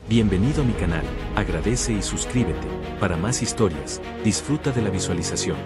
Bienvenido a mi canal, agradece y suscríbete. Para más historias, disfruta de la visualización.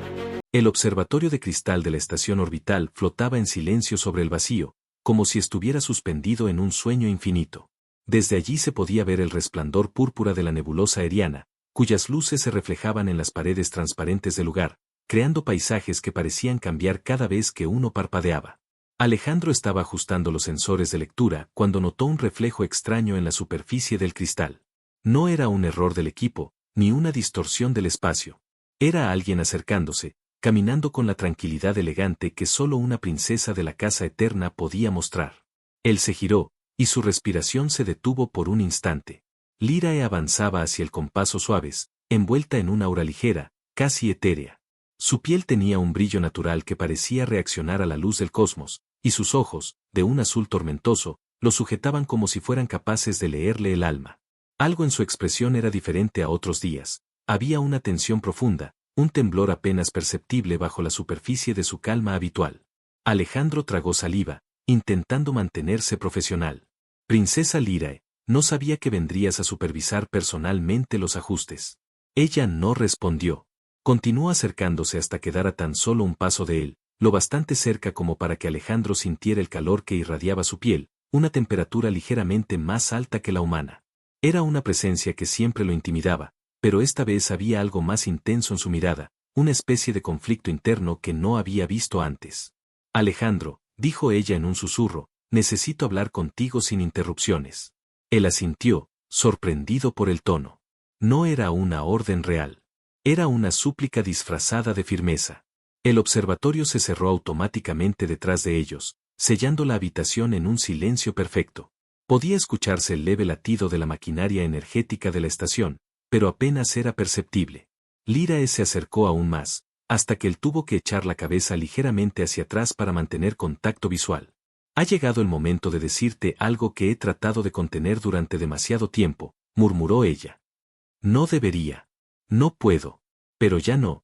El observatorio de cristal de la estación orbital flotaba en silencio sobre el vacío, como si estuviera suspendido en un sueño infinito. Desde allí se podía ver el resplandor púrpura de la nebulosa Eriana, cuyas luces se reflejaban en las paredes transparentes del lugar, creando paisajes que parecían cambiar cada vez que uno parpadeaba. Alejandro estaba ajustando los sensores de lectura cuando notó un reflejo extraño en la superficie del cristal. No era un error del equipo, ni una distorsión del espacio. Era alguien acercándose, caminando con la tranquilidad elegante que solo una princesa de la casa eterna podía mostrar. Él se giró, y su respiración se detuvo por un instante. Lyrae avanzaba hacia él con pasos suaves, envuelta en una aura ligera, casi etérea. Su piel tenía un brillo natural que parecía reaccionar a la luz del cosmos, y sus ojos, de un azul tormentoso, lo sujetaban como si fueran capaces de leerle el alma. Algo en su expresión era diferente a otros días. Había una tensión profunda, un temblor apenas perceptible bajo la superficie de su calma habitual. Alejandro tragó saliva, intentando mantenerse profesional. Princesa Lyrae, no sabía que vendrías a supervisar personalmente los ajustes. Ella no respondió. Continuó acercándose hasta quedar a tan solo un paso de él, lo bastante cerca como para que Alejandro sintiera el calor que irradiaba su piel, una temperatura ligeramente más alta que la humana. Era una presencia que siempre lo intimidaba, pero esta vez había algo más intenso en su mirada, una especie de conflicto interno que no había visto antes. Alejandro, dijo ella en un susurro, necesito hablar contigo sin interrupciones. Él asintió, sorprendido por el tono. No era una orden real. Era una súplica disfrazada de firmeza. El observatorio se cerró automáticamente detrás de ellos, sellando la habitación en un silencio perfecto. Podía escucharse el leve latido de la maquinaria energética de la estación, pero apenas era perceptible. Lyrae se acercó aún más, hasta que él tuvo que echar la cabeza ligeramente hacia atrás para mantener contacto visual. Ha llegado el momento de decirte algo que he tratado de contener durante demasiado tiempo, murmuró ella. No debería. No puedo. Pero ya no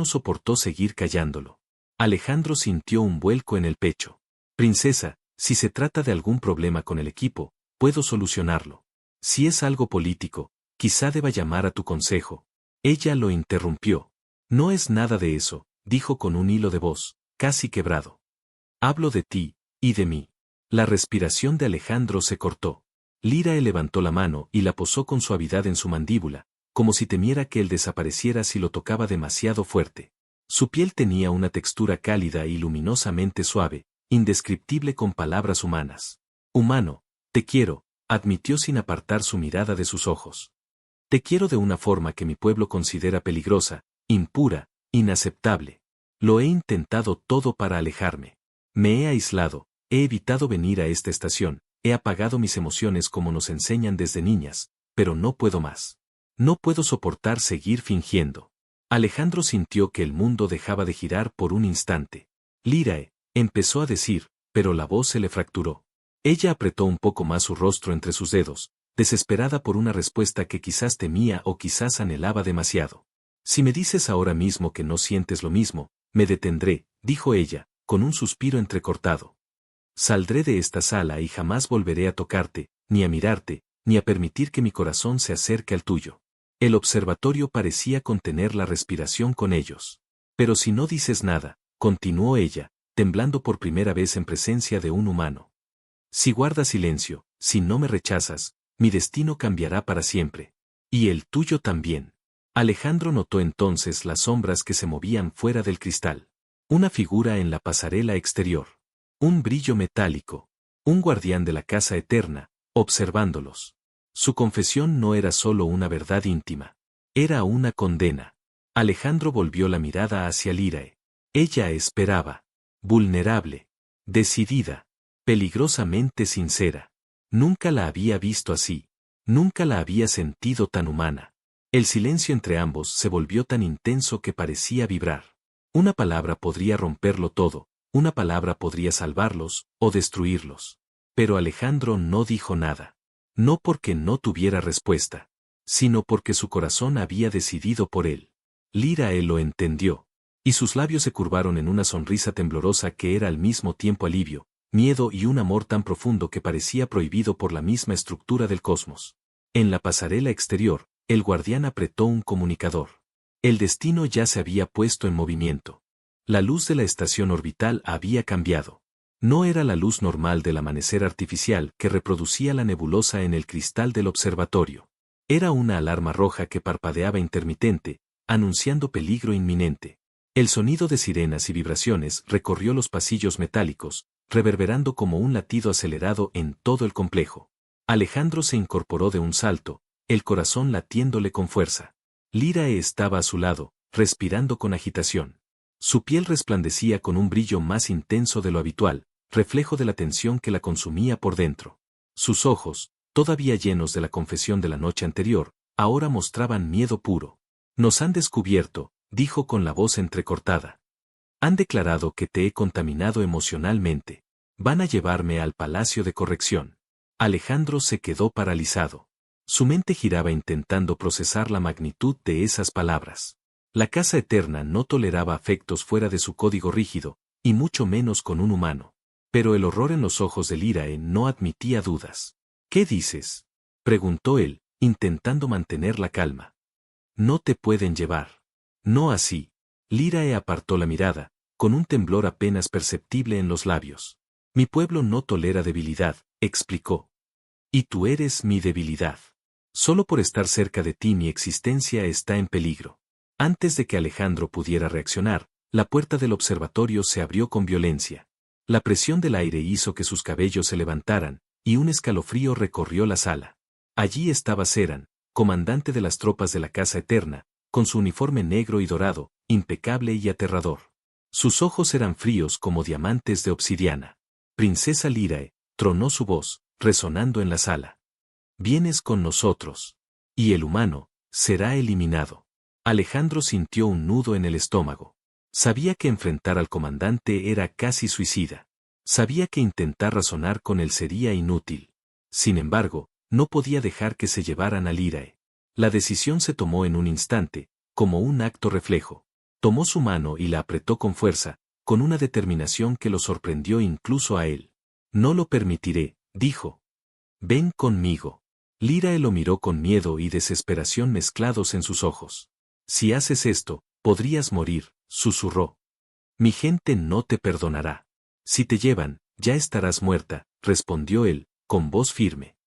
soportó seguir callándolo. Alejandro sintió un vuelco en el pecho. Princesa, si se trata de algún problema con el equipo, puedo solucionarlo. Si es algo político, quizá deba llamar a tu consejo. Ella lo interrumpió. No es nada de eso, dijo con un hilo de voz, casi quebrado. Hablo de ti, y de mí. La respiración de Alejandro se cortó. Lyrae levantó la mano y la posó con suavidad en su mandíbula, como si temiera que él desapareciera si lo tocaba demasiado fuerte. Su piel tenía una textura cálida y luminosamente suave, indescriptible con palabras humanas. Humano, te quiero, admitió sin apartar su mirada de sus ojos. Te quiero de una forma que mi pueblo considera peligrosa, impura, inaceptable. Lo he intentado todo para alejarme. Me he aislado, he evitado venir a esta estación, he apagado mis emociones como nos enseñan desde niñas, pero no puedo más. No puedo soportar seguir fingiendo. Alejandro sintió que el mundo dejaba de girar por un instante. Lyrae, empezó a decir, pero la voz se le fracturó. Ella apretó un poco más su rostro entre sus dedos, desesperada por una respuesta que quizás temía o quizás anhelaba demasiado. Si me dices ahora mismo que no sientes lo mismo, me detendré, dijo ella, con un suspiro entrecortado. Saldré de esta sala y jamás volveré a tocarte, ni a mirarte, ni a permitir que mi corazón se acerque al tuyo. El observatorio parecía contener la respiración con ellos. Pero si no dices nada, continuó ella, temblando por primera vez en presencia de un humano. Si guardas silencio, si no me rechazas, mi destino cambiará para siempre. Y el tuyo también. Alejandro notó entonces las sombras que se movían fuera del cristal. Una figura en la pasarela exterior. Un brillo metálico. Un guardián de la casa eterna, observándolos. Su confesión no era solo una verdad íntima. Era una condena. Alejandro volvió la mirada hacia Lyrae. Ella esperaba. Vulnerable. Decidida. Peligrosamente sincera. Nunca la había visto así. Nunca la había sentido tan humana. El silencio entre ambos se volvió tan intenso que parecía vibrar. Una palabra podría romperlo todo, una palabra podría salvarlos o destruirlos. Pero Alejandro no dijo nada. No porque no tuviera respuesta, sino porque su corazón había decidido por él. Lyrae lo entendió, y sus labios se curvaron en una sonrisa temblorosa que era al mismo tiempo alivio, miedo y un amor tan profundo que parecía prohibido por la misma estructura del cosmos. En la pasarela exterior, el guardián apretó un comunicador. El destino ya se había puesto en movimiento. La luz de la estación orbital había cambiado. No era la luz normal del amanecer artificial que reproducía la nebulosa en el cristal del observatorio. Era una alarma roja que parpadeaba intermitente, anunciando peligro inminente. El sonido de sirenas y vibraciones recorrió los pasillos metálicos, reverberando como un latido acelerado en todo el complejo. Alejandro se incorporó de un salto, el corazón latiéndole con fuerza. Lyrae estaba a su lado, respirando con agitación. Su piel resplandecía con un brillo más intenso de lo habitual, reflejo de la tensión que la consumía por dentro. Sus ojos, todavía llenos de la confesión de la noche anterior, ahora mostraban miedo puro. Nos han descubierto, dijo con la voz entrecortada. Han declarado que te he contaminado emocionalmente. Van a llevarme al Palacio de Corrección. Alejandro se quedó paralizado. Su mente giraba intentando procesar la magnitud de esas palabras. La Casa Eterna no toleraba afectos fuera de su código rígido, y mucho menos con un humano. Pero el horror en los ojos de Lyrae no admitía dudas. ¿Qué dices?, preguntó él, intentando mantener la calma. No te pueden llevar. No así. Lyrae apartó la mirada, con un temblor apenas perceptible en los labios. Mi pueblo no tolera debilidad, explicó. Y tú eres mi debilidad. Solo por estar cerca de ti mi existencia está en peligro. Antes de que Alejandro pudiera reaccionar, la puerta del observatorio se abrió con violencia. La presión del aire hizo que sus cabellos se levantaran, y un escalofrío recorrió la sala. Allí estaba Seran, comandante de las tropas de la Casa Eterna, con su uniforme negro y dorado, impecable y aterrador. Sus ojos eran fríos como diamantes de obsidiana. Princesa Lyrae, tronó su voz, resonando en la sala. Vienes con nosotros. Y el humano será eliminado. Alejandro sintió un nudo en el estómago. Sabía que enfrentar al comandante era casi suicida. Sabía que intentar razonar con él sería inútil. Sin embargo, no podía dejar que se llevaran a Lyrae. La decisión se tomó en un instante, como un acto reflejo. Tomó su mano y la apretó con fuerza, con una determinación que lo sorprendió incluso a él. No lo permitiré, dijo. Ven conmigo. Lyrae lo miró con miedo y desesperación mezclados en sus ojos. Si haces esto, podrías morir, susurró. Mi gente no te perdonará. Si te llevan, ya estarás muerta, respondió él, con voz firme.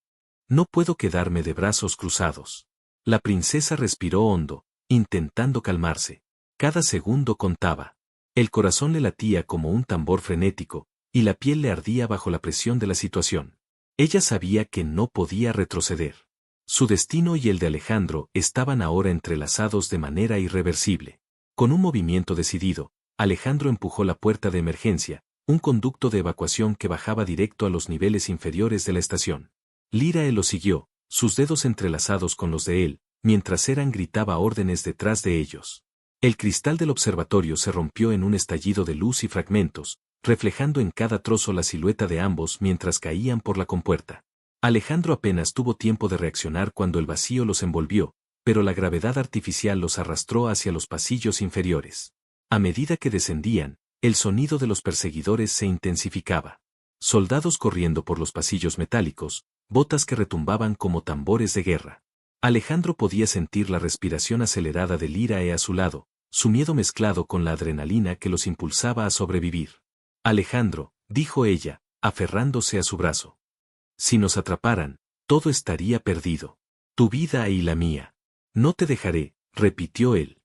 No puedo quedarme de brazos cruzados. La princesa respiró hondo, intentando calmarse. Cada segundo contaba. El corazón le latía como un tambor frenético, y la piel le ardía bajo la presión de la situación. Ella sabía que no podía retroceder. Su destino y el de Alejandro estaban ahora entrelazados de manera irreversible. Con un movimiento decidido, Alejandro empujó la puerta de emergencia, un conducto de evacuación que bajaba directo a los niveles inferiores de la estación. Lyrae lo siguió, sus dedos entrelazados con los de él, mientras Seran gritaba órdenes detrás de ellos. El cristal del observatorio se rompió en un estallido de luz y fragmentos, reflejando en cada trozo la silueta de ambos mientras caían por la compuerta. Alejandro apenas tuvo tiempo de reaccionar cuando el vacío los envolvió, pero la gravedad artificial los arrastró hacia los pasillos inferiores. A medida que descendían, el sonido de los perseguidores se intensificaba. Soldados corriendo por los pasillos metálicos, botas que retumbaban como tambores de guerra. Alejandro podía sentir la respiración acelerada de Lyrae a su lado, su miedo mezclado con la adrenalina que los impulsaba a sobrevivir. Alejandro, dijo ella, aferrándose a su brazo. Si nos atraparan, todo estaría perdido. Tu vida y la mía. No te dejaré, repitió él.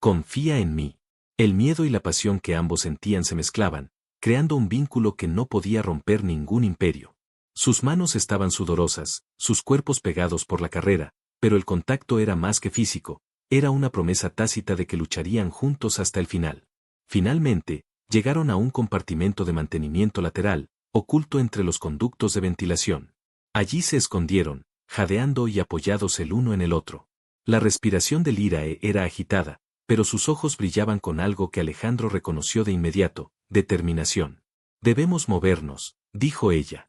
Confía en mí. El miedo y la pasión que ambos sentían se mezclaban, creando un vínculo que no podía romper ningún imperio. Sus manos estaban sudorosas, sus cuerpos pegados por la carrera, pero el contacto era más que físico, era una promesa tácita de que lucharían juntos hasta el final. Finalmente, llegaron a un compartimento de mantenimiento lateral, oculto entre los conductos de ventilación. Allí se escondieron, jadeando y apoyados el uno en el otro. La respiración de Lyrae era agitada, pero sus ojos brillaban con algo que Alejandro reconoció de inmediato, determinación. Debemos movernos, dijo ella.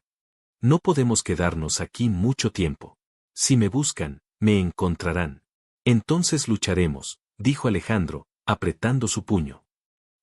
No podemos quedarnos aquí mucho tiempo. Si me buscan, me encontrarán. Entonces lucharemos, dijo Alejandro, apretando su puño.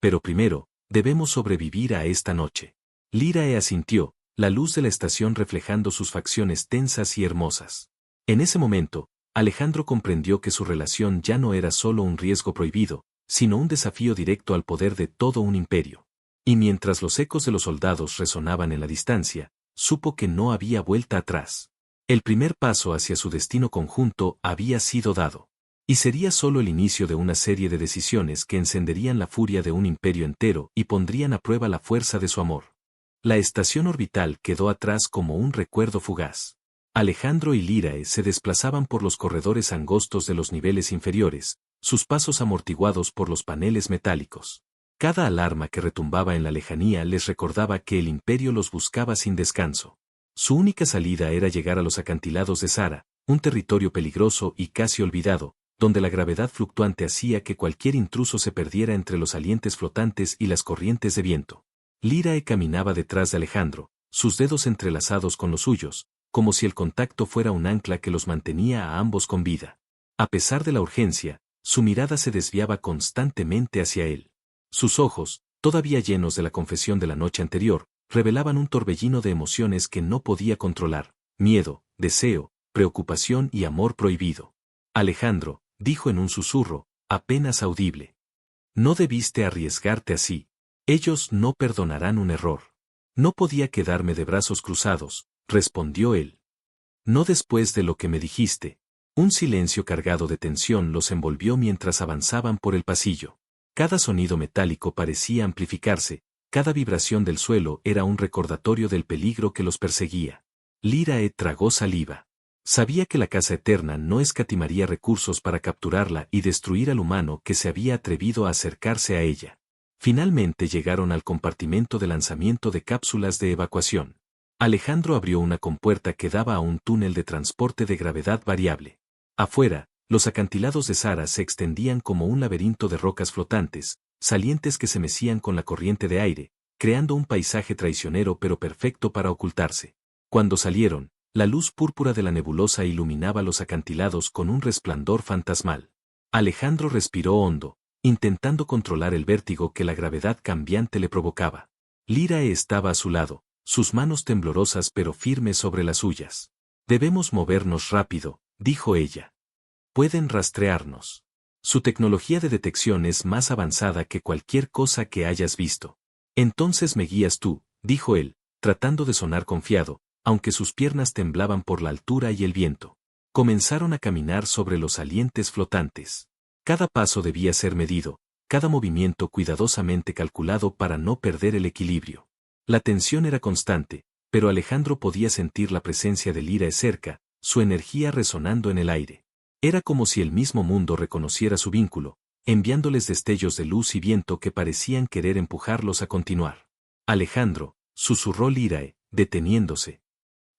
Pero primero, debemos sobrevivir a esta noche. Lyrae asintió, la luz de la estación reflejando sus facciones tensas y hermosas. En ese momento, Alejandro comprendió que su relación ya no era solo un riesgo prohibido, sino un desafío directo al poder de todo un imperio. Y mientras los ecos de los soldados resonaban en la distancia, supo que no había vuelta atrás. El primer paso hacia su destino conjunto había sido dado. Y sería solo el inicio de una serie de decisiones que encenderían la furia de un imperio entero y pondrían a prueba la fuerza de su amor. La estación orbital quedó atrás como un recuerdo fugaz. Alejandro y Lyrae se desplazaban por los corredores angostos de los niveles inferiores, sus pasos amortiguados por los paneles metálicos. Cada alarma que retumbaba en la lejanía les recordaba que el imperio los buscaba sin descanso. Su única salida era llegar a los acantilados de Zara, un territorio peligroso y casi olvidado, donde la gravedad fluctuante hacía que cualquier intruso se perdiera entre los salientes flotantes y las corrientes de viento. Lyrae caminaba detrás de Alejandro, sus dedos entrelazados con los suyos, como si el contacto fuera un ancla que los mantenía a ambos con vida. A pesar de la urgencia, su mirada se desviaba constantemente hacia él. Sus ojos, todavía llenos de la confesión de la noche anterior, revelaban un torbellino de emociones que no podía controlar: miedo, deseo, preocupación y amor prohibido. Alejandro, dijo en un susurro, apenas audible. No debiste arriesgarte así. Ellos no perdonarán un error. No podía quedarme de brazos cruzados, respondió él. No después de lo que me dijiste. Un silencio cargado de tensión los envolvió mientras avanzaban por el pasillo. Cada sonido metálico parecía amplificarse, cada vibración del suelo era un recordatorio del peligro que los perseguía. Lyrae tragó saliva. Sabía que la Casa Eterna no escatimaría recursos para capturarla y destruir al humano que se había atrevido a acercarse a ella. Finalmente llegaron al compartimento de lanzamiento de cápsulas de evacuación. Alejandro abrió una compuerta que daba a un túnel de transporte de gravedad variable. Afuera, los acantilados de Zara se extendían como un laberinto de rocas flotantes, salientes que se mecían con la corriente de aire, creando un paisaje traicionero pero perfecto para ocultarse. Cuando salieron, la luz púrpura de la nebulosa iluminaba los acantilados con un resplandor fantasmal. Alejandro respiró hondo, intentando controlar el vértigo que la gravedad cambiante le provocaba. Lyrae estaba a su lado, sus manos temblorosas pero firmes sobre las suyas. Debemos movernos rápido, dijo ella. Pueden rastrearnos. Su tecnología de detección es más avanzada que cualquier cosa que hayas visto. Entonces me guías tú, dijo él, tratando de sonar confiado, aunque sus piernas temblaban por la altura y el viento. Comenzaron a caminar sobre los salientes flotantes. Cada paso debía ser medido, cada movimiento cuidadosamente calculado para no perder el equilibrio. La tensión era constante, pero Alejandro podía sentir la presencia de Lyrae cerca, su energía resonando en el aire. Era como si el mismo mundo reconociera su vínculo, enviándoles destellos de luz y viento que parecían querer empujarlos a continuar. Alejandro, susurró Lyrae, deteniéndose.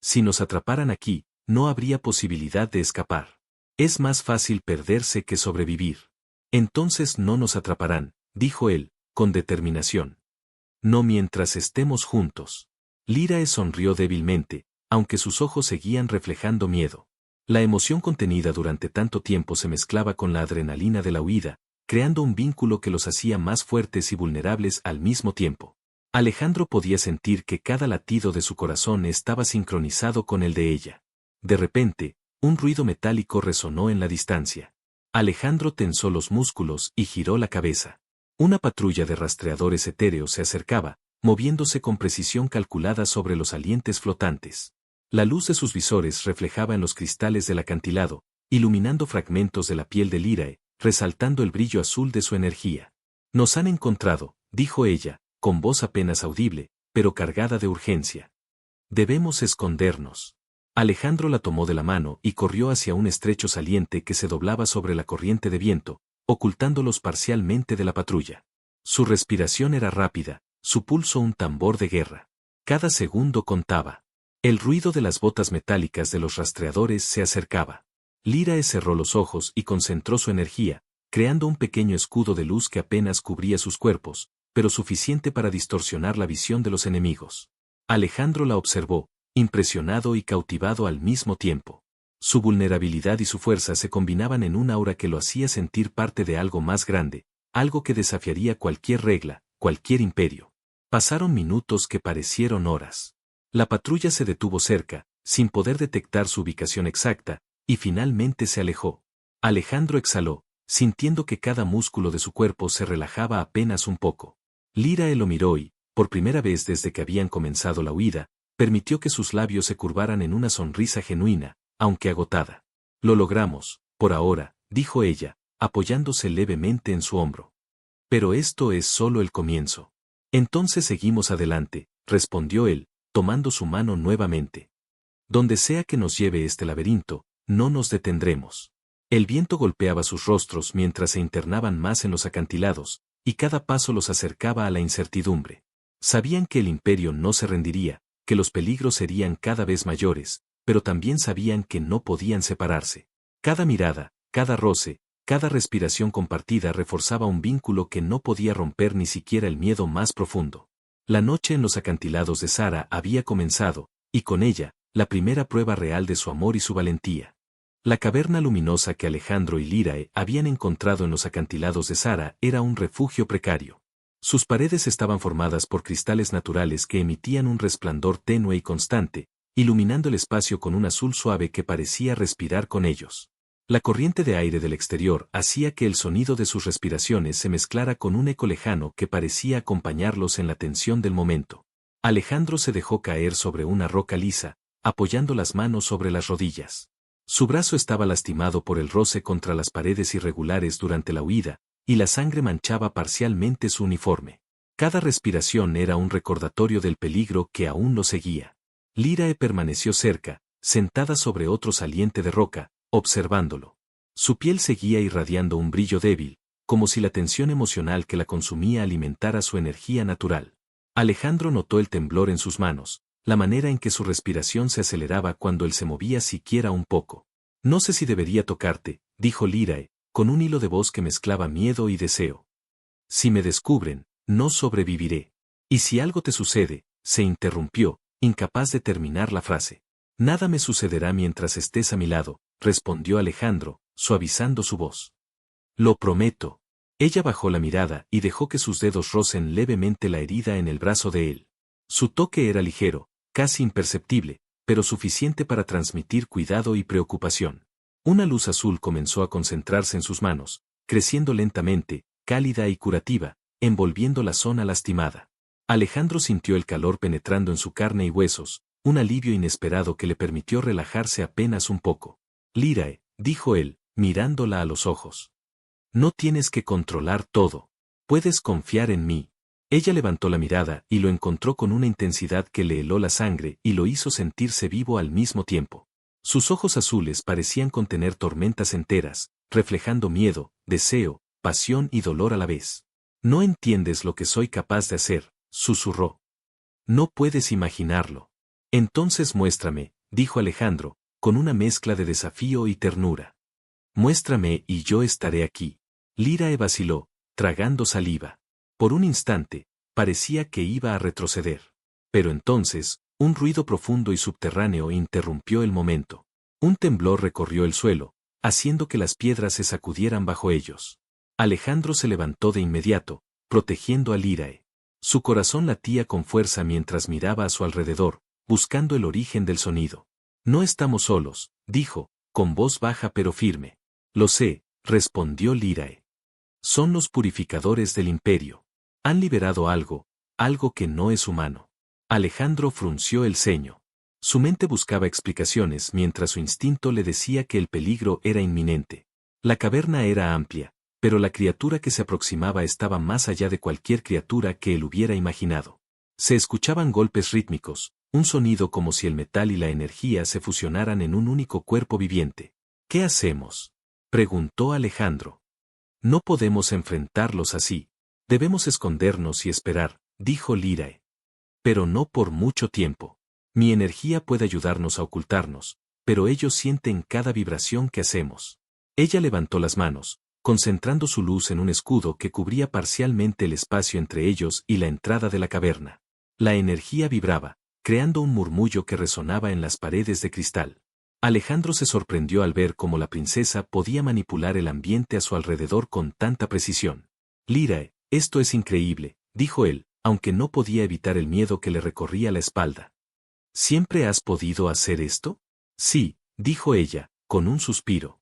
Si nos atraparan aquí, no habría posibilidad de escapar. Es más fácil perderse que sobrevivir. Entonces no nos atraparán, dijo él, con determinación. No mientras estemos juntos. Lyrae sonrió débilmente, aunque sus ojos seguían reflejando miedo. La emoción contenida durante tanto tiempo se mezclaba con la adrenalina de la huida, creando un vínculo que los hacía más fuertes y vulnerables al mismo tiempo. Alejandro podía sentir que cada latido de su corazón estaba sincronizado con el de ella. De repente, un ruido metálico resonó en la distancia. Alejandro tensó los músculos y giró la cabeza. Una patrulla de rastreadores etéreos se acercaba, moviéndose con precisión calculada sobre los salientes flotantes. La luz de sus visores reflejaba en los cristales del acantilado, iluminando fragmentos de la piel de Lyrae, resaltando el brillo azul de su energía. Nos han encontrado, dijo ella, con voz apenas audible, pero cargada de urgencia. Debemos escondernos. Alejandro la tomó de la mano y corrió hacia un estrecho saliente que se doblaba sobre la corriente de viento, ocultándolos parcialmente de la patrulla. Su respiración era rápida, su pulso un tambor de guerra. Cada segundo contaba. El ruido de las botas metálicas de los rastreadores se acercaba. Lyrae cerró los ojos y concentró su energía, creando un pequeño escudo de luz que apenas cubría sus cuerpos, pero suficiente para distorsionar la visión de los enemigos. Alejandro la observó, impresionado y cautivado al mismo tiempo. Su vulnerabilidad y su fuerza se combinaban en un aura que lo hacía sentir parte de algo más grande, algo que desafiaría cualquier regla, cualquier imperio. Pasaron minutos que parecieron horas. La patrulla se detuvo cerca, sin poder detectar su ubicación exacta, y finalmente se alejó. Alejandro exhaló, sintiendo que cada músculo de su cuerpo se relajaba apenas un poco. Lyrae lo miró y, por primera vez desde que habían comenzado la huida, permitió que sus labios se curvaran en una sonrisa genuina, aunque agotada. Lo logramos, por ahora, dijo ella, apoyándose levemente en su hombro. Pero esto es solo el comienzo. Entonces seguimos adelante, respondió él, tomando su mano nuevamente. Donde sea que nos lleve este laberinto, no nos detendremos. El viento golpeaba sus rostros mientras se internaban más en los acantilados, y cada paso los acercaba a la incertidumbre. Sabían que el imperio no se rendiría, que los peligros serían cada vez mayores, pero también sabían que no podían separarse. Cada mirada, cada roce, cada respiración compartida reforzaba un vínculo que no podía romper ni siquiera el miedo más profundo. La noche en los acantilados de Zara había comenzado, y con ella, la primera prueba real de su amor y su valentía. La caverna luminosa que Alejandro y Lyrae habían encontrado en los acantilados de Zara era un refugio precario. Sus paredes estaban formadas por cristales naturales que emitían un resplandor tenue y constante, iluminando el espacio con un azul suave que parecía respirar con ellos. La corriente de aire del exterior hacía que el sonido de sus respiraciones se mezclara con un eco lejano que parecía acompañarlos en la tensión del momento. Alejandro se dejó caer sobre una roca lisa, apoyando las manos sobre las rodillas. Su brazo estaba lastimado por el roce contra las paredes irregulares durante la huida, y la sangre manchaba parcialmente su uniforme. Cada respiración era un recordatorio del peligro que aún lo seguía. Lyrae permaneció cerca, sentada sobre otro saliente de roca, observándolo. Su piel seguía irradiando un brillo débil, como si la tensión emocional que la consumía alimentara su energía natural. Alejandro notó el temblor en sus manos, la manera en que su respiración se aceleraba cuando él se movía siquiera un poco. No sé si debería tocarte, dijo Lyrae, con un hilo de voz que mezclaba miedo y deseo. Si me descubren, no sobreviviré. Y si algo te sucede, se interrumpió, incapaz de terminar la frase. Nada me sucederá mientras estés a mi lado, respondió Alejandro, suavizando su voz. Lo prometo. Ella bajó la mirada y dejó que sus dedos rocen levemente la herida en el brazo de él. Su toque era ligero, casi imperceptible, pero suficiente para transmitir cuidado y preocupación. Una luz azul comenzó a concentrarse en sus manos, creciendo lentamente, cálida y curativa, envolviendo la zona lastimada. Alejandro sintió el calor penetrando en su carne y huesos, un alivio inesperado que le permitió relajarse apenas un poco. Lyrae, dijo él, mirándola a los ojos. No tienes que controlar todo. Puedes confiar en mí. Ella levantó la mirada y lo encontró con una intensidad que le heló la sangre y lo hizo sentirse vivo al mismo tiempo. Sus ojos azules parecían contener tormentas enteras, reflejando miedo, deseo, pasión y dolor a la vez. No entiendes lo que soy capaz de hacer, susurró. No puedes imaginarlo. Entonces muéstrame, dijo Alejandro, con una mezcla de desafío y ternura. Muéstrame y yo estaré aquí. Lyrae vaciló, tragando saliva. Por un instante, parecía que iba a retroceder. Pero entonces, un ruido profundo y subterráneo interrumpió el momento. Un temblor recorrió el suelo, haciendo que las piedras se sacudieran bajo ellos. Alejandro se levantó de inmediato, protegiendo a Lyrae. Su corazón latía con fuerza mientras miraba a su alrededor, buscando el origen del sonido. No estamos solos, dijo, con voz baja pero firme. Lo sé, respondió Lyrae. Son los purificadores del imperio. Han liberado algo, algo que no es humano. Alejandro frunció el ceño. Su mente buscaba explicaciones mientras su instinto le decía que el peligro era inminente. La caverna era amplia, pero la criatura que se aproximaba estaba más allá de cualquier criatura que él hubiera imaginado. Se escuchaban golpes rítmicos, un sonido como si el metal y la energía se fusionaran en un único cuerpo viviente. ¿Qué hacemos?, preguntó Alejandro. No podemos enfrentarlos así. Debemos escondernos y esperar, dijo Lyrae. Pero no por mucho tiempo. Mi energía puede ayudarnos a ocultarnos, pero ellos sienten cada vibración que hacemos. Ella levantó las manos, concentrando su luz en un escudo que cubría parcialmente el espacio entre ellos y la entrada de la caverna. La energía vibraba, creando un murmullo que resonaba en las paredes de cristal. Alejandro se sorprendió al ver cómo la princesa podía manipular el ambiente a su alrededor con tanta precisión. Lyrae, esto es increíble, dijo él, aunque no podía evitar el miedo que le recorría la espalda. ¿Siempre has podido hacer esto? Sí, dijo ella, con un suspiro.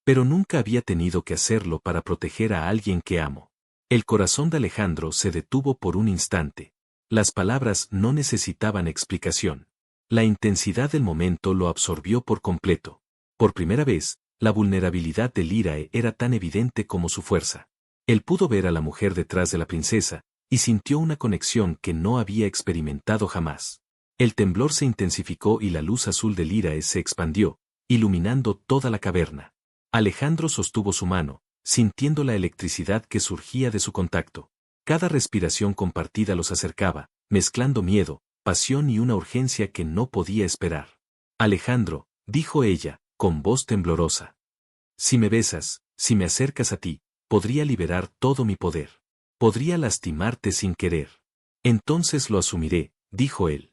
Pero nunca había tenido que hacerlo para proteger a alguien que amo. El corazón de Alejandro se detuvo por un instante. Las palabras no necesitaban explicación. La intensidad del momento lo absorbió por completo. Por primera vez, la vulnerabilidad de Lyrae era tan evidente como su fuerza. Él pudo ver a la mujer detrás de la princesa, y sintió una conexión que no había experimentado jamás. El temblor se intensificó y la luz azul de Lyrae se expandió, iluminando toda la caverna. Alejandro sostuvo su mano, sintiendo la electricidad que surgía de su contacto. Cada respiración compartida los acercaba, mezclando miedo, pasión y una urgencia que no podía esperar. Alejandro, dijo ella, con voz temblorosa. Si me besas, si me acercas a ti, podría liberar todo mi poder. Podría lastimarte sin querer. Entonces lo asumiré, dijo él.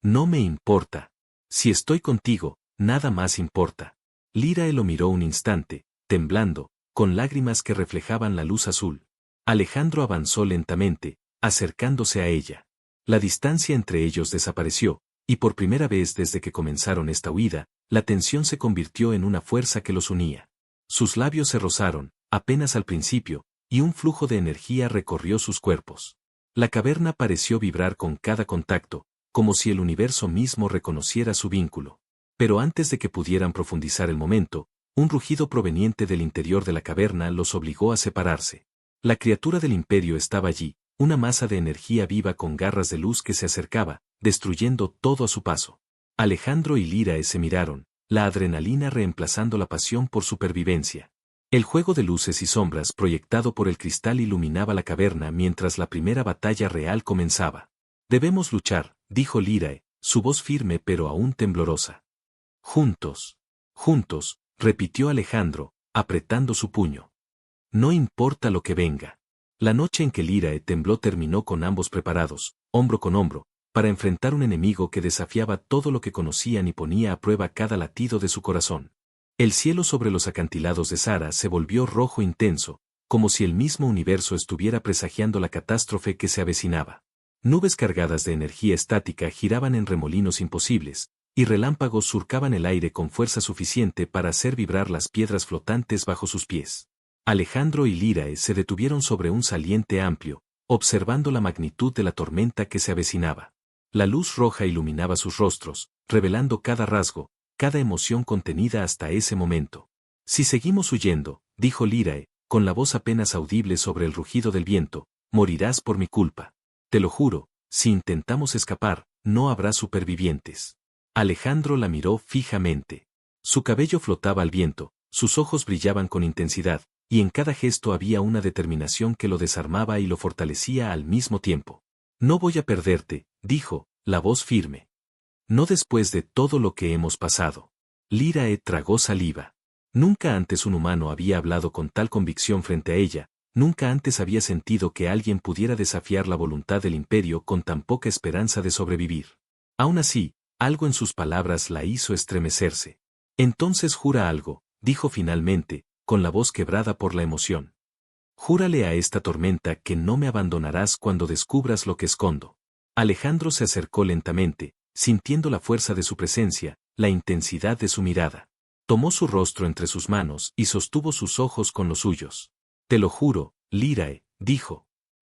No me importa. Si estoy contigo, nada más importa. Lyrae lo miró un instante, temblando, con lágrimas que reflejaban la luz azul. Alejandro avanzó lentamente, acercándose a ella. La distancia entre ellos desapareció, y por primera vez desde que comenzaron esta huida, la tensión se convirtió en una fuerza que los unía. Sus labios se rozaron, apenas al principio, y un flujo de energía recorrió sus cuerpos. La caverna pareció vibrar con cada contacto, como si el universo mismo reconociera su vínculo. Pero antes de que pudieran profundizar el momento, un rugido proveniente del interior de la caverna los obligó a separarse. La criatura del imperio estaba allí, una masa de energía viva con garras de luz que se acercaba, destruyendo todo a su paso. Alejandro y Lyrae se miraron, la adrenalina reemplazando la pasión por supervivencia. El juego de luces y sombras proyectado por el cristal iluminaba la caverna mientras la primera batalla real comenzaba. Debemos luchar, dijo Lyrae, su voz firme pero aún temblorosa. Juntos. Juntos, repitió Alejandro, apretando su puño. No importa lo que venga. La noche en que Lyrae tembló terminó con ambos preparados, hombro con hombro, para enfrentar un enemigo que desafiaba todo lo que conocían y ponía a prueba cada latido de su corazón. El cielo sobre los acantilados de Zara se volvió rojo intenso, como si el mismo universo estuviera presagiando la catástrofe que se avecinaba. Nubes cargadas de energía estática giraban en remolinos imposibles, y relámpagos surcaban el aire con fuerza suficiente para hacer vibrar las piedras flotantes bajo sus pies. Alejandro y Lyrae se detuvieron sobre un saliente amplio, observando la magnitud de la tormenta que se avecinaba. La luz roja iluminaba sus rostros, revelando cada rasgo, cada emoción contenida hasta ese momento. Si seguimos huyendo, dijo Lyrae, con la voz apenas audible sobre el rugido del viento, morirás por mi culpa. Te lo juro, si intentamos escapar, no habrá supervivientes. Alejandro la miró fijamente. Su cabello flotaba al viento, sus ojos brillaban con intensidad, y en cada gesto había una determinación que lo desarmaba y lo fortalecía al mismo tiempo. No voy a perderte, dijo, la voz firme. No después de todo lo que hemos pasado. Lyrae tragó saliva. Nunca antes un humano había hablado con tal convicción frente a ella, nunca antes había sentido que alguien pudiera desafiar la voluntad del imperio con tan poca esperanza de sobrevivir. Aún así, algo en sus palabras la hizo estremecerse. Entonces jura algo, dijo finalmente, con la voz quebrada por la emoción. Júrale a esta tormenta que no me abandonarás cuando descubras lo que escondo. Alejandro se acercó lentamente, sintiendo la fuerza de su presencia, la intensidad de su mirada. Tomó su rostro entre sus manos y sostuvo sus ojos con los suyos. Te lo juro, Lyrae, dijo.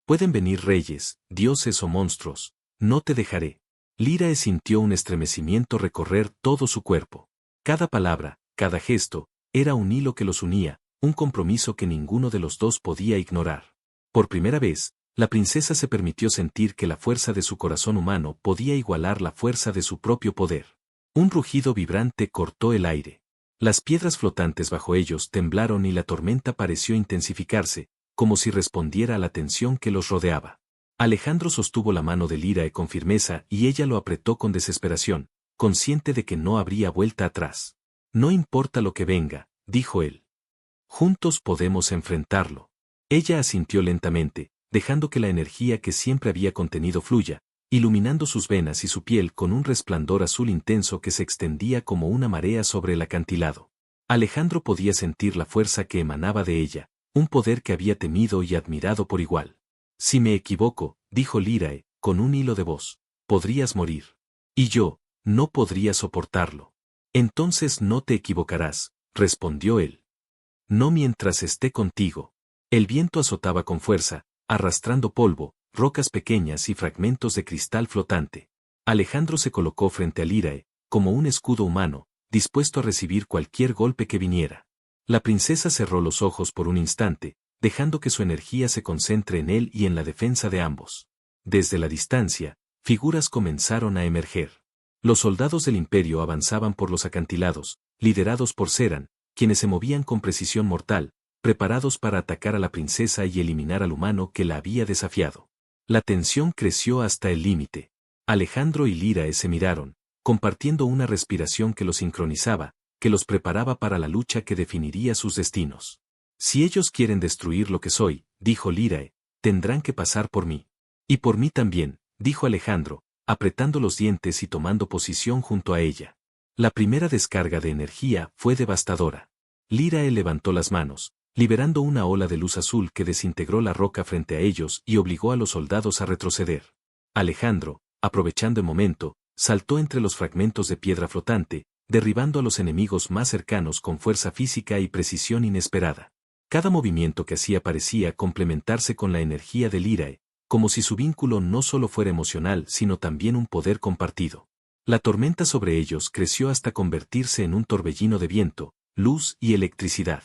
Pueden venir reyes, dioses o monstruos, no te dejaré. Lyrae sintió un estremecimiento recorrer todo su cuerpo. Cada palabra, cada gesto, era un hilo que los unía, un compromiso que ninguno de los dos podía ignorar. Por primera vez, la princesa se permitió sentir que la fuerza de su corazón humano podía igualar la fuerza de su propio poder. Un rugido vibrante cortó el aire. Las piedras flotantes bajo ellos temblaron y la tormenta pareció intensificarse, como si respondiera a la tensión que los rodeaba. Alejandro sostuvo la mano de Lyrae con firmeza y ella lo apretó con desesperación, consciente de que no habría vuelta atrás. No importa lo que venga, dijo él. Juntos podemos enfrentarlo. Ella asintió lentamente, dejando que la energía que siempre había contenido fluya, iluminando sus venas y su piel con un resplandor azul intenso que se extendía como una marea sobre el acantilado. Alejandro podía sentir la fuerza que emanaba de ella, un poder que había temido y admirado por igual. Si me equivoco, dijo Lyrae, con un hilo de voz, podrías morir. Y yo, no podría soportarlo. Entonces no te equivocarás, respondió él. No mientras esté contigo. El viento azotaba con fuerza, arrastrando polvo, rocas pequeñas y fragmentos de cristal flotante. Alejandro se colocó frente a Lírae, como un escudo humano, dispuesto a recibir cualquier golpe que viniera. La princesa cerró los ojos por un instante, dejando que su energía se concentre en él y en la defensa de ambos. Desde la distancia, figuras comenzaron a emerger. Los soldados del imperio avanzaban por los acantilados, liderados por Seran, quienes se movían con precisión mortal, preparados para atacar a la princesa y eliminar al humano que la había desafiado. La tensión creció hasta el límite. Alejandro y Lírae se miraron, compartiendo una respiración que los sincronizaba, que los preparaba para la lucha que definiría sus destinos. Si ellos quieren destruir lo que soy, dijo Lírae, tendrán que pasar por mí. Y por mí también, dijo Alejandro, apretando los dientes y tomando posición junto a ella. La primera descarga de energía fue devastadora. Lírae levantó las manos, liberando una ola de luz azul que desintegró la roca frente a ellos y obligó a los soldados a retroceder. Alejandro, aprovechando el momento, saltó entre los fragmentos de piedra flotante, derribando a los enemigos más cercanos con fuerza física y precisión inesperada. Cada movimiento que hacía parecía complementarse con la energía de Lírae, como si su vínculo no solo fuera emocional sino también un poder compartido. La tormenta sobre ellos creció hasta convertirse en un torbellino de viento, luz y electricidad.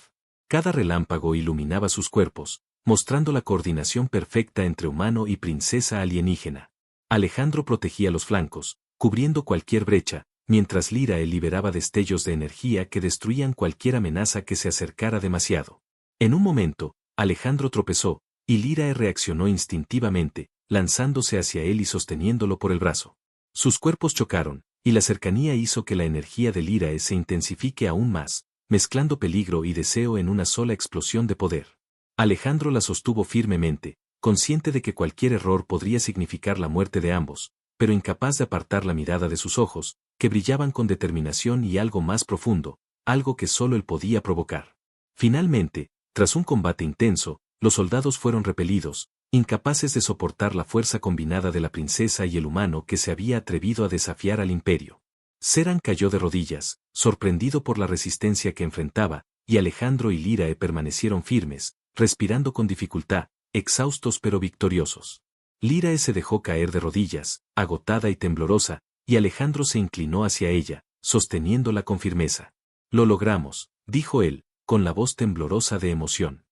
Cada relámpago iluminaba sus cuerpos, mostrando la coordinación perfecta entre humano y princesa alienígena. Alejandro protegía los flancos, cubriendo cualquier brecha, mientras Lírae liberaba destellos de energía que destruían cualquier amenaza que se acercara demasiado. En un momento, Alejandro tropezó, y Lírae reaccionó instintivamente, lanzándose hacia él y sosteniéndolo por el brazo. Sus cuerpos chocaron, y la cercanía hizo que la energía de Lírae se intensifique aún más, mezclando peligro y deseo en una sola explosión de poder. Alejandro la sostuvo firmemente, consciente de que cualquier error podría significar la muerte de ambos, pero incapaz de apartar la mirada de sus ojos, que brillaban con determinación y algo más profundo, algo que solo él podía provocar. Finalmente, tras un combate intenso, los soldados fueron repelidos, incapaces de soportar la fuerza combinada de la princesa y el humano que se había atrevido a desafiar al imperio. Seran cayó de rodillas, sorprendido por la resistencia que enfrentaba, y Alejandro y Lírae permanecieron firmes, respirando con dificultad, exhaustos pero victoriosos. Lírae se dejó caer de rodillas, agotada y temblorosa, y Alejandro se inclinó hacia ella, sosteniéndola con firmeza. Lo logramos, dijo él, con la voz temblorosa de emoción.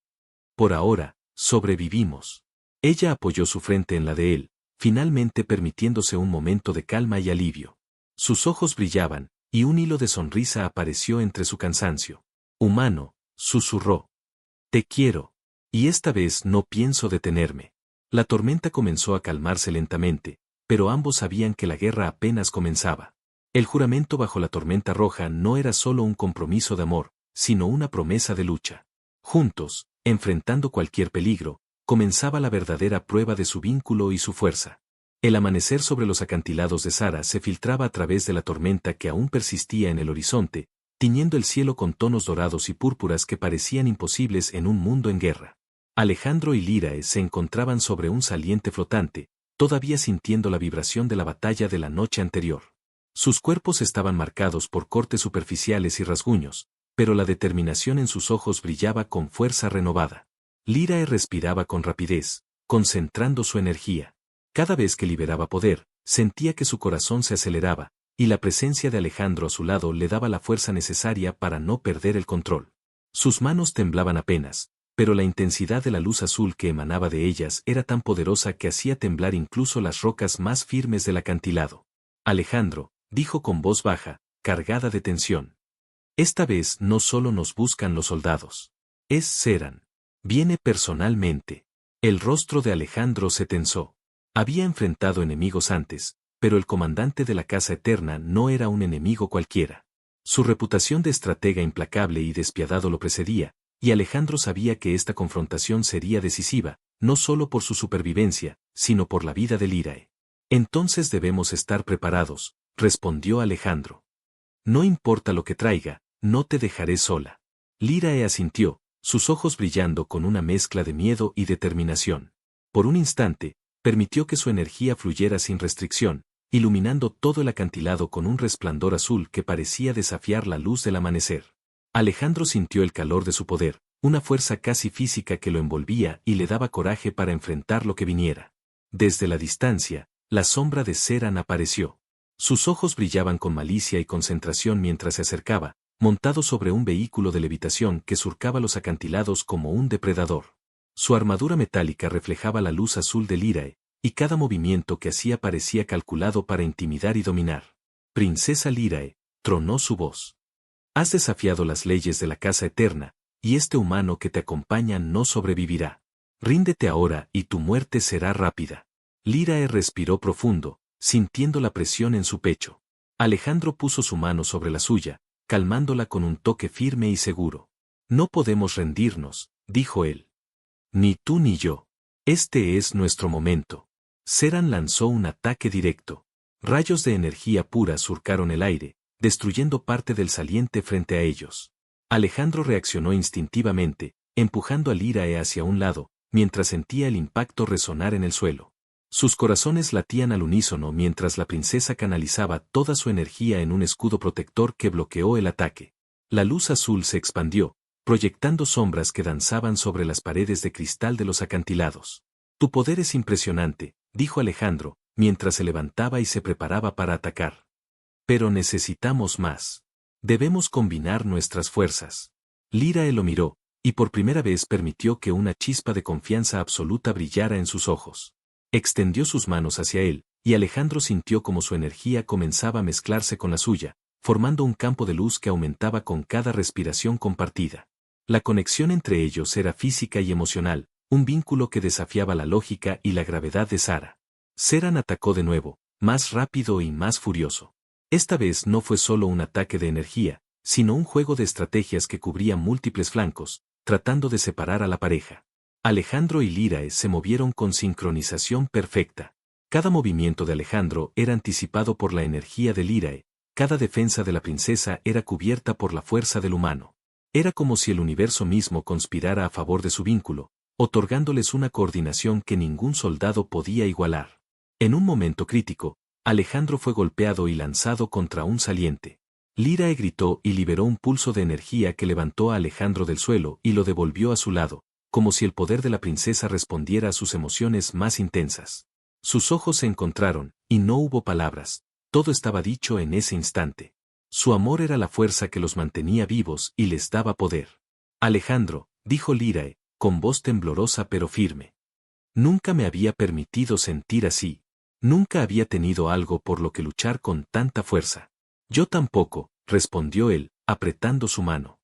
Por ahora, sobrevivimos. Ella apoyó su frente en la de él, finalmente permitiéndose un momento de calma y alivio. Sus ojos brillaban, y un hilo de sonrisa apareció entre su cansancio. Humano, susurró. Te quiero. Y esta vez no pienso detenerme. La tormenta comenzó a calmarse lentamente, pero ambos sabían que la guerra apenas comenzaba. El juramento bajo la tormenta roja no era solo un compromiso de amor, sino una promesa de lucha. Juntos, enfrentando cualquier peligro, comenzaba la verdadera prueba de su vínculo y su fuerza. El amanecer sobre los acantilados de Zara se filtraba a través de la tormenta que aún persistía en el horizonte, tiñendo el cielo con tonos dorados y púrpuras que parecían imposibles en un mundo en guerra. Alejandro y Lírae se encontraban sobre un saliente flotante, todavía sintiendo la vibración de la batalla de la noche anterior. Sus cuerpos estaban marcados por cortes superficiales y rasguños, pero la determinación en sus ojos brillaba con fuerza renovada. Lírae respiraba con rapidez, concentrando su energía. Cada vez que liberaba poder, sentía que su corazón se aceleraba, y la presencia de Alejandro a su lado le daba la fuerza necesaria para no perder el control. Sus manos temblaban apenas, pero la intensidad de la luz azul que emanaba de ellas era tan poderosa que hacía temblar incluso las rocas más firmes del acantilado. Alejandro, dijo con voz baja, cargada de tensión. Esta vez no solo nos buscan los soldados. Es Seran. Viene personalmente. El rostro de Alejandro se tensó. Había enfrentado enemigos antes, pero el comandante de la Casa Eterna no era un enemigo cualquiera. Su reputación de estratega implacable y despiadado lo precedía, y Alejandro sabía que esta confrontación sería decisiva, no solo por su supervivencia, sino por la vida de Lírae. Entonces debemos estar preparados, respondió Alejandro. No importa lo que traiga, no te dejaré sola. Lírae asintió, sus ojos brillando con una mezcla de miedo y determinación. Por un instante, permitió que su energía fluyera sin restricción, iluminando todo el acantilado con un resplandor azul que parecía desafiar la luz del amanecer. Alejandro sintió el calor de su poder, una fuerza casi física que lo envolvía y le daba coraje para enfrentar lo que viniera. Desde la distancia, la sombra de Seran apareció. Sus ojos brillaban con malicia y concentración mientras se acercaba, montado sobre un vehículo de levitación que surcaba los acantilados como un depredador. Su armadura metálica reflejaba la luz azul del Lyrae, y cada movimiento que hacía parecía calculado para intimidar y dominar. «Princesa Lyrae», tronó su voz. «Has desafiado las leyes de la Casa Eterna, y este humano que te acompaña no sobrevivirá. Ríndete ahora y tu muerte será rápida». Lyrae respiró profundo, sintiendo la presión en su pecho. Alejandro puso su mano sobre la suya, calmándola con un toque firme y seguro. «No podemos rendirnos», dijo él. «Ni tú ni yo. Este es nuestro momento». Seran lanzó un ataque directo. Rayos de energía pura surcaron el aire, destruyendo parte del saliente frente a ellos. Alejandro reaccionó instintivamente, empujando a Lyrae hacia un lado, mientras sentía el impacto resonar en el suelo. Sus corazones latían al unísono mientras la princesa canalizaba toda su energía en un escudo protector que bloqueó el ataque. La luz azul se expandió, proyectando sombras que danzaban sobre las paredes de cristal de los acantilados. «Tu poder es impresionante», dijo Alejandro, mientras se levantaba y se preparaba para atacar. «Pero necesitamos más. Debemos combinar nuestras fuerzas». Lyrae lo miró, y por primera vez permitió que una chispa de confianza absoluta brillara en sus ojos. Extendió sus manos hacia él, y Alejandro sintió como su energía comenzaba a mezclarse con la suya, formando un campo de luz que aumentaba con cada respiración compartida. La conexión entre ellos era física y emocional, un vínculo que desafiaba la lógica y la gravedad de Sara. Seran atacó de nuevo, más rápido y más furioso. Esta vez no fue solo un ataque de energía, sino un juego de estrategias que cubría múltiples flancos, tratando de separar a la pareja. Alejandro y Lyrae se movieron con sincronización perfecta. Cada movimiento de Alejandro era anticipado por la energía de Lyrae, cada defensa de la princesa era cubierta por la fuerza del humano. Era como si el universo mismo conspirara a favor de su vínculo, otorgándoles una coordinación que ningún soldado podía igualar. En un momento crítico, Alejandro fue golpeado y lanzado contra un saliente. Lyrae gritó y liberó un pulso de energía que levantó a Alejandro del suelo y lo devolvió a su lado, como si el poder de la princesa respondiera a sus emociones más intensas. Sus ojos se encontraron, y no hubo palabras, todo estaba dicho en ese instante. Su amor era la fuerza que los mantenía vivos y les daba poder. «Alejandro», dijo Lyrae, con voz temblorosa pero firme. «Nunca me había permitido sentir así. Nunca había tenido algo por lo que luchar con tanta fuerza». «Yo tampoco», respondió él, apretando su mano.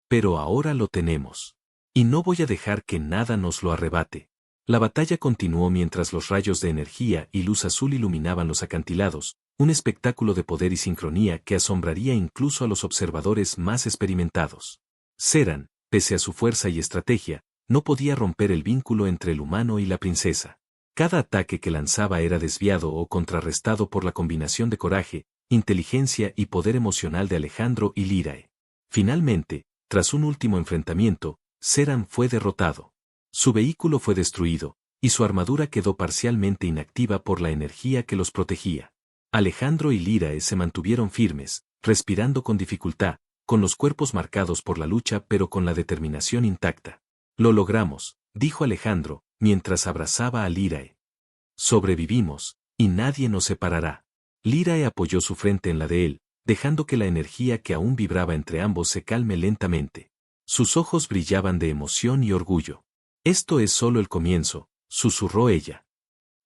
«Pero ahora lo tenemos. Y no voy a dejar que nada nos lo arrebate». La batalla continuó mientras los rayos de energía y luz azul iluminaban los acantilados, un espectáculo de poder y sincronía que asombraría incluso a los observadores más experimentados. Seran, pese a su fuerza y estrategia, no podía romper el vínculo entre el humano y la princesa. Cada ataque que lanzaba era desviado o contrarrestado por la combinación de coraje, inteligencia y poder emocional de Alejandro y Lyrae. Finalmente, tras un último enfrentamiento, Seran fue derrotado. Su vehículo fue destruido, y su armadura quedó parcialmente inactiva por la energía que los protegía. Alejandro y Lyrae se mantuvieron firmes, respirando con dificultad, con los cuerpos marcados por la lucha pero con la determinación intacta. «Lo logramos», dijo Alejandro, mientras abrazaba a Lyrae. «Sobrevivimos, y nadie nos separará». Lyrae apoyó su frente en la de él, dejando que la energía que aún vibraba entre ambos se calme lentamente. Sus ojos brillaban de emoción y orgullo. «Esto es solo el comienzo», susurró ella.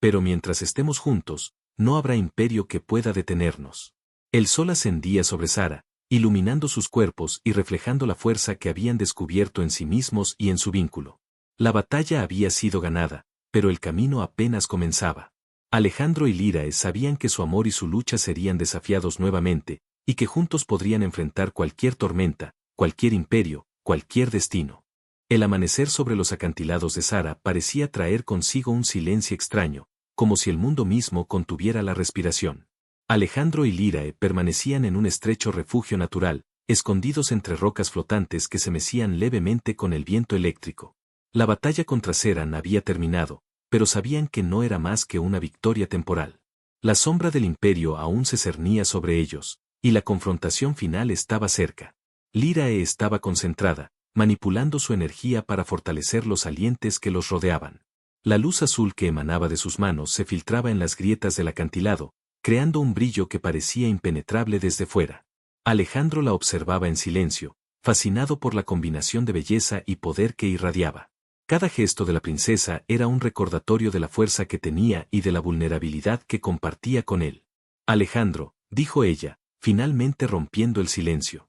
«Pero mientras estemos juntos, no habrá imperio que pueda detenernos». El sol ascendía sobre Sara, iluminando sus cuerpos y reflejando la fuerza que habían descubierto en sí mismos y en su vínculo. La batalla había sido ganada, pero el camino apenas comenzaba. Alejandro y Lyrae sabían que su amor y su lucha serían desafiados nuevamente, y que juntos podrían enfrentar cualquier tormenta, cualquier imperio, cualquier destino. El amanecer sobre los acantilados de Sara parecía traer consigo un silencio extraño, como si el mundo mismo contuviera la respiración. Alejandro y Lyrae permanecían en un estrecho refugio natural, escondidos entre rocas flotantes que se mecían levemente con el viento eléctrico. La batalla contra Seran había terminado, pero sabían que no era más que una victoria temporal. La sombra del imperio aún se cernía sobre ellos, y la confrontación final estaba cerca. Lyrae estaba concentrada, manipulando su energía para fortalecer los salientes que los rodeaban. La luz azul que emanaba de sus manos se filtraba en las grietas del acantilado, creando un brillo que parecía impenetrable desde fuera. Alejandro la observaba en silencio, fascinado por la combinación de belleza y poder que irradiaba. Cada gesto de la princesa era un recordatorio de la fuerza que tenía y de la vulnerabilidad que compartía con él. Alejandro, dijo ella, finalmente rompiendo el silencio.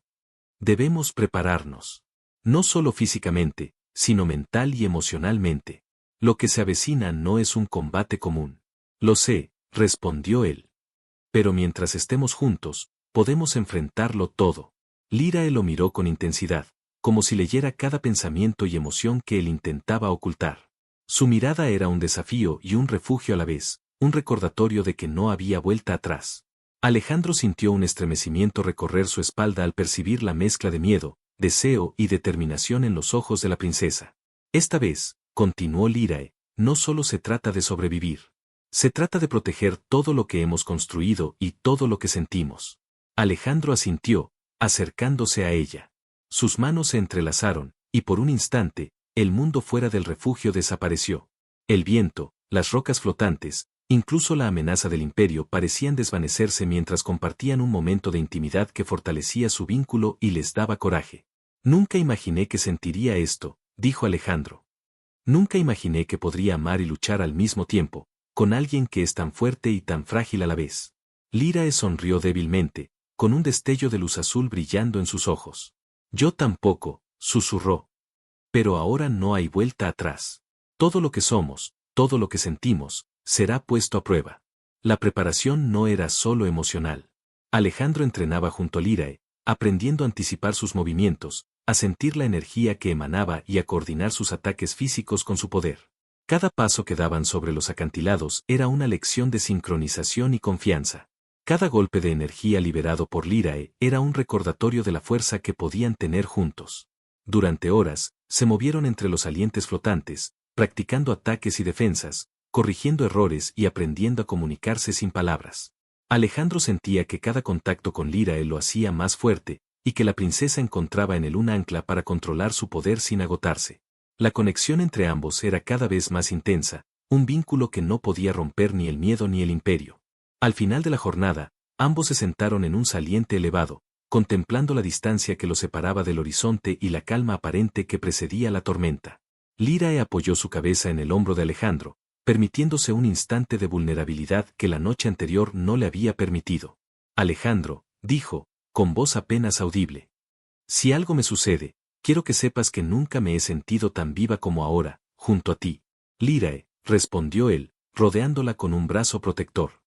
Debemos prepararnos. No solo físicamente, sino mental y emocionalmente. Lo que se avecina no es un combate común. Lo sé, respondió él. Pero mientras estemos juntos, podemos enfrentarlo todo. Lyrae lo miró con intensidad, como si leyera cada pensamiento y emoción que él intentaba ocultar. Su mirada era un desafío y un refugio a la vez, un recordatorio de que no había vuelta atrás. Alejandro sintió un estremecimiento recorrer su espalda al percibir la mezcla de miedo, deseo y determinación en los ojos de la princesa. Esta vez, continuó Lyrae, no solo se trata de sobrevivir. Se trata de proteger todo lo que hemos construido y todo lo que sentimos. Alejandro asintió, acercándose a ella. Sus manos se entrelazaron, y por un instante, el mundo fuera del refugio desapareció. El viento, las rocas flotantes, incluso la amenaza del imperio parecían desvanecerse mientras compartían un momento de intimidad que fortalecía su vínculo y les daba coraje. Nunca imaginé que sentiría esto, dijo Alejandro. Nunca imaginé que podría amar y luchar al mismo tiempo, con alguien que es tan fuerte y tan frágil a la vez. Lyrae sonrió débilmente, con un destello de luz azul brillando en sus ojos. Yo tampoco, susurró. Pero ahora no hay vuelta atrás. Todo lo que somos, todo lo que sentimos, será puesto a prueba. La preparación no era solo emocional. Alejandro entrenaba junto a Lyrae, aprendiendo a anticipar sus movimientos, a sentir la energía que emanaba y a coordinar sus ataques físicos con su poder. Cada paso que daban sobre los acantilados era una lección de sincronización y confianza. Cada golpe de energía liberado por Lyrae era un recordatorio de la fuerza que podían tener juntos. Durante horas, se movieron entre los salientes flotantes, practicando ataques y defensas, corrigiendo errores y aprendiendo a comunicarse sin palabras. Alejandro sentía que cada contacto con Lyrae lo hacía más fuerte, y que la princesa encontraba en él un ancla para controlar su poder sin agotarse. La conexión entre ambos era cada vez más intensa, un vínculo que no podía romper ni el miedo ni el imperio. Al final de la jornada, ambos se sentaron en un saliente elevado, contemplando la distancia que los separaba del horizonte y la calma aparente que precedía la tormenta. Lyrae apoyó su cabeza en el hombro de Alejandro, permitiéndose un instante de vulnerabilidad que la noche anterior no le había permitido. Alejandro, dijo, con voz apenas audible. Si algo me sucede, quiero que sepas que nunca me he sentido tan viva como ahora, junto a ti. Lyrae, respondió él, rodeándola con un brazo protector.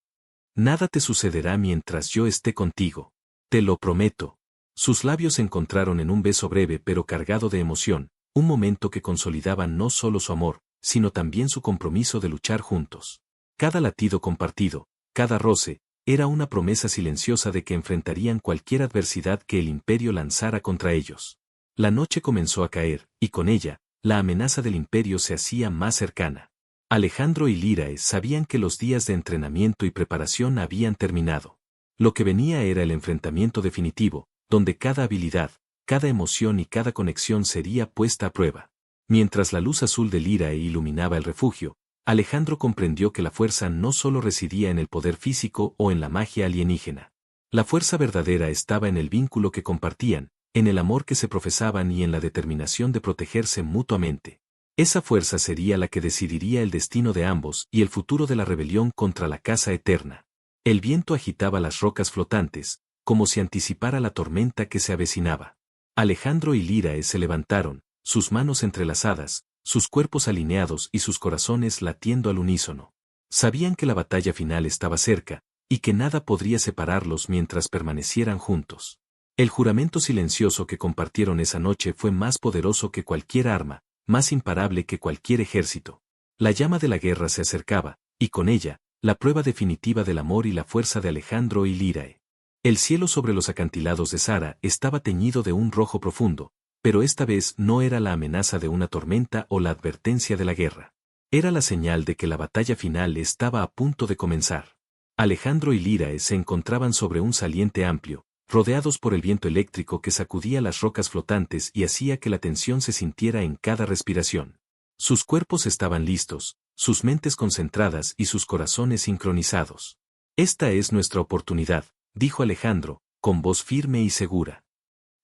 Nada te sucederá mientras yo esté contigo. Te lo prometo. Sus labios se encontraron en un beso breve pero cargado de emoción, un momento que consolidaba no solo su amor, sino también su compromiso de luchar juntos. Cada latido compartido, cada roce, era una promesa silenciosa de que enfrentarían cualquier adversidad que el imperio lanzara contra ellos. La noche comenzó a caer, y con ella, la amenaza del imperio se hacía más cercana. Alejandro y Lyrae sabían que los días de entrenamiento y preparación habían terminado. Lo que venía era el enfrentamiento definitivo, donde cada habilidad, cada emoción y cada conexión sería puesta a prueba. Mientras la luz azul de Lyrae iluminaba el refugio, Alejandro comprendió que la fuerza no solo residía en el poder físico o en la magia alienígena. La fuerza verdadera estaba en el vínculo que compartían, en el amor que se profesaban y en la determinación de protegerse mutuamente. Esa fuerza sería la que decidiría el destino de ambos y el futuro de la rebelión contra la Casa Eterna. El viento agitaba las rocas flotantes, como si anticipara la tormenta que se avecinaba. Alejandro y Lyrae se levantaron, sus manos entrelazadas, sus cuerpos alineados y sus corazones latiendo al unísono. Sabían que la batalla final estaba cerca, y que nada podría separarlos mientras permanecieran juntos. El juramento silencioso que compartieron esa noche fue más poderoso que cualquier arma, más imparable que cualquier ejército. La llama de la guerra se acercaba, y con ella, la prueba definitiva del amor y la fuerza de Alejandro y Lyrae. El cielo sobre los acantilados de Zara estaba teñido de un rojo profundo, pero esta vez no era la amenaza de una tormenta o la advertencia de la guerra. Era la señal de que la batalla final estaba a punto de comenzar. Alejandro y Lírae se encontraban sobre un saliente amplio, rodeados por el viento eléctrico que sacudía las rocas flotantes y hacía que la tensión se sintiera en cada respiración. Sus cuerpos estaban listos, sus mentes concentradas y sus corazones sincronizados. Esta es nuestra oportunidad, dijo Alejandro, con voz firme y segura.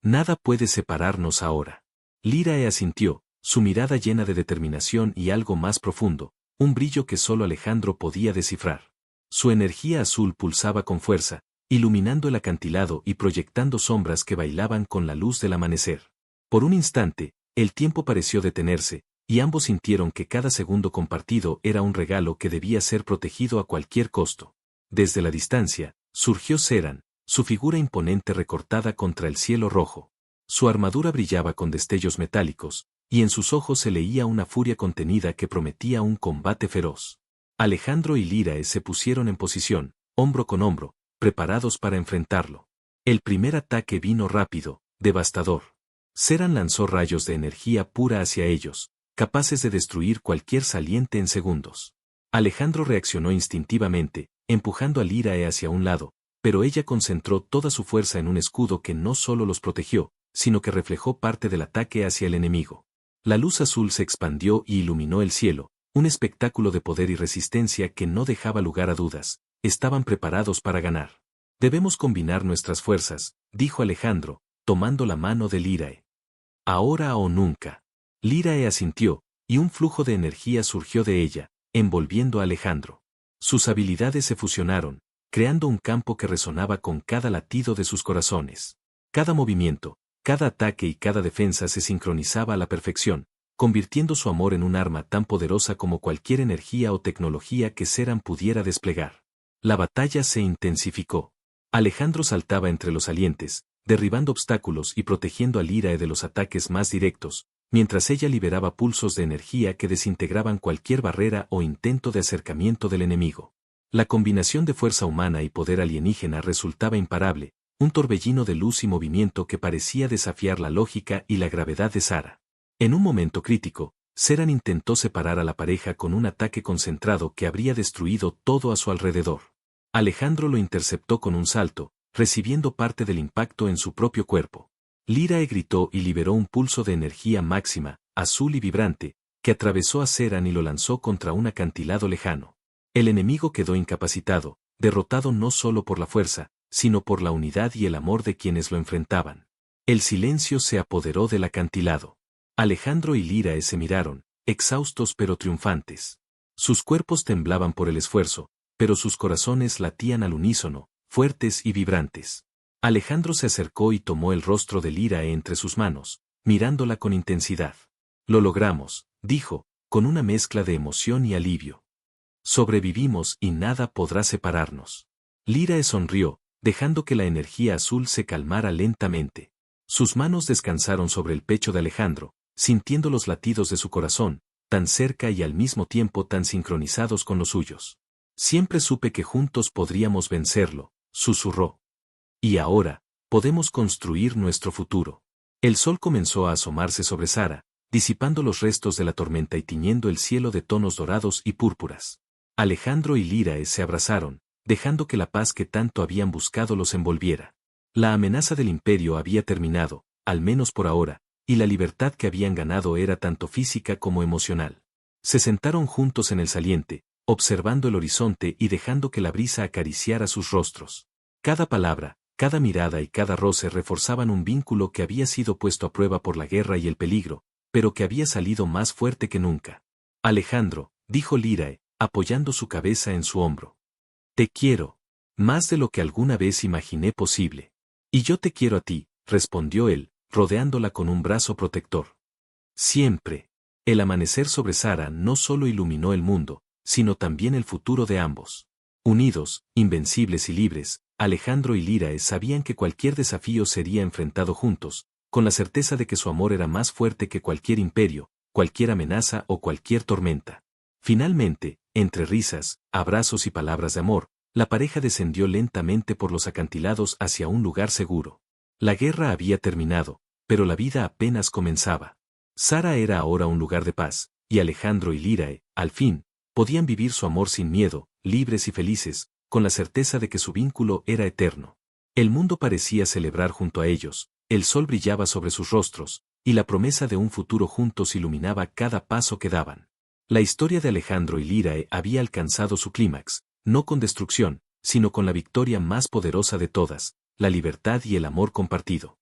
Nada puede separarnos ahora. Lírae asintió, su mirada llena de determinación y algo más profundo, un brillo que solo Alejandro podía descifrar. Su energía azul pulsaba con fuerza, iluminando el acantilado y proyectando sombras que bailaban con la luz del amanecer. Por un instante, el tiempo pareció detenerse, y ambos sintieron que cada segundo compartido era un regalo que debía ser protegido a cualquier costo. Desde la distancia, surgió Seran, su figura imponente recortada contra el cielo rojo. Su armadura brillaba con destellos metálicos, y en sus ojos se leía una furia contenida que prometía un combate feroz. Alejandro y Lírae se pusieron en posición, hombro con hombro, preparados para enfrentarlo. El primer ataque vino rápido, devastador. Seran lanzó rayos de energía pura hacia ellos, capaces de destruir cualquier saliente en segundos. Alejandro reaccionó instintivamente, empujando a Lírae hacia un lado, pero ella concentró toda su fuerza en un escudo que no solo los protegió, sino que reflejó parte del ataque hacia el enemigo. La luz azul se expandió y iluminó el cielo, un espectáculo de poder y resistencia que no dejaba lugar a dudas. Estaban preparados para ganar. Debemos combinar nuestras fuerzas, dijo Alejandro, tomando la mano de Lírae. Ahora o nunca. Lírae asintió, y un flujo de energía surgió de ella, envolviendo a Alejandro. Sus habilidades se fusionaron, creando un campo que resonaba con cada latido de sus corazones. Cada movimiento, cada ataque y cada defensa se sincronizaba a la perfección, convirtiendo su amor en un arma tan poderosa como cualquier energía o tecnología que Seran pudiera desplegar. La batalla se intensificó. Alejandro saltaba entre los salientes, derribando obstáculos y protegiendo a Lírae de los ataques más directos, mientras ella liberaba pulsos de energía que desintegraban cualquier barrera o intento de acercamiento del enemigo. La combinación de fuerza humana y poder alienígena resultaba imparable, un torbellino de luz y movimiento que parecía desafiar la lógica y la gravedad de Sara. En un momento crítico, Seran intentó separar a la pareja con un ataque concentrado que habría destruido todo a su alrededor. Alejandro lo interceptó con un salto, recibiendo parte del impacto en su propio cuerpo. Lírae gritó y liberó un pulso de energía máxima, azul y vibrante, que atravesó a Seran y lo lanzó contra un acantilado lejano. El enemigo quedó incapacitado, derrotado no solo por la fuerza, sino por la unidad y el amor de quienes lo enfrentaban. El silencio se apoderó del acantilado. Alejandro y Lírae se miraron, exhaustos pero triunfantes. Sus cuerpos temblaban por el esfuerzo, pero sus corazones latían al unísono, fuertes y vibrantes. Alejandro se acercó y tomó el rostro de Lírae entre sus manos, mirándola con intensidad. Lo logramos, dijo, con una mezcla de emoción y alivio. Sobrevivimos y nada podrá separarnos. Lírae sonrió, dejando que la energía azul se calmara lentamente. Sus manos descansaron sobre el pecho de Alejandro, sintiendo los latidos de su corazón, tan cerca y al mismo tiempo tan sincronizados con los suyos. Siempre supe que juntos podríamos vencerlo, susurró. Y ahora, podemos construir nuestro futuro. El sol comenzó a asomarse sobre Sara, disipando los restos de la tormenta y tiñendo el cielo de tonos dorados y púrpuras. Alejandro y Lírae se abrazaron, dejando que la paz que tanto habían buscado los envolviera. La amenaza del imperio había terminado, al menos por ahora, y la libertad que habían ganado era tanto física como emocional. Se sentaron juntos en el saliente, observando el horizonte y dejando que la brisa acariciara sus rostros. Cada palabra, cada mirada y cada roce reforzaban un vínculo que había sido puesto a prueba por la guerra y el peligro, pero que había salido más fuerte que nunca. Alejandro, dijo Lírae, apoyando su cabeza en su hombro. Te quiero, más de lo que alguna vez imaginé posible. Y yo te quiero a ti, respondió él, rodeándola con un brazo protector. Siempre. El amanecer sobre Sara no solo iluminó el mundo, sino también el futuro de ambos. Unidos, invencibles y libres, Alejandro y Lírae sabían que cualquier desafío sería enfrentado juntos, con la certeza de que su amor era más fuerte que cualquier imperio, cualquier amenaza o cualquier tormenta. Finalmente, entre risas, abrazos y palabras de amor, la pareja descendió lentamente por los acantilados hacia un lugar seguro. La guerra había terminado, pero la vida apenas comenzaba. Sara era ahora un lugar de paz, y Alejandro y Lírae, al fin, podían vivir su amor sin miedo, libres y felices, con la certeza de que su vínculo era eterno. El mundo parecía celebrar junto a ellos, el sol brillaba sobre sus rostros, y la promesa de un futuro juntos iluminaba cada paso que daban. La historia de Alejandro y Lirae había alcanzado su clímax, no con destrucción, sino con la victoria más poderosa de todas, la libertad y el amor compartido.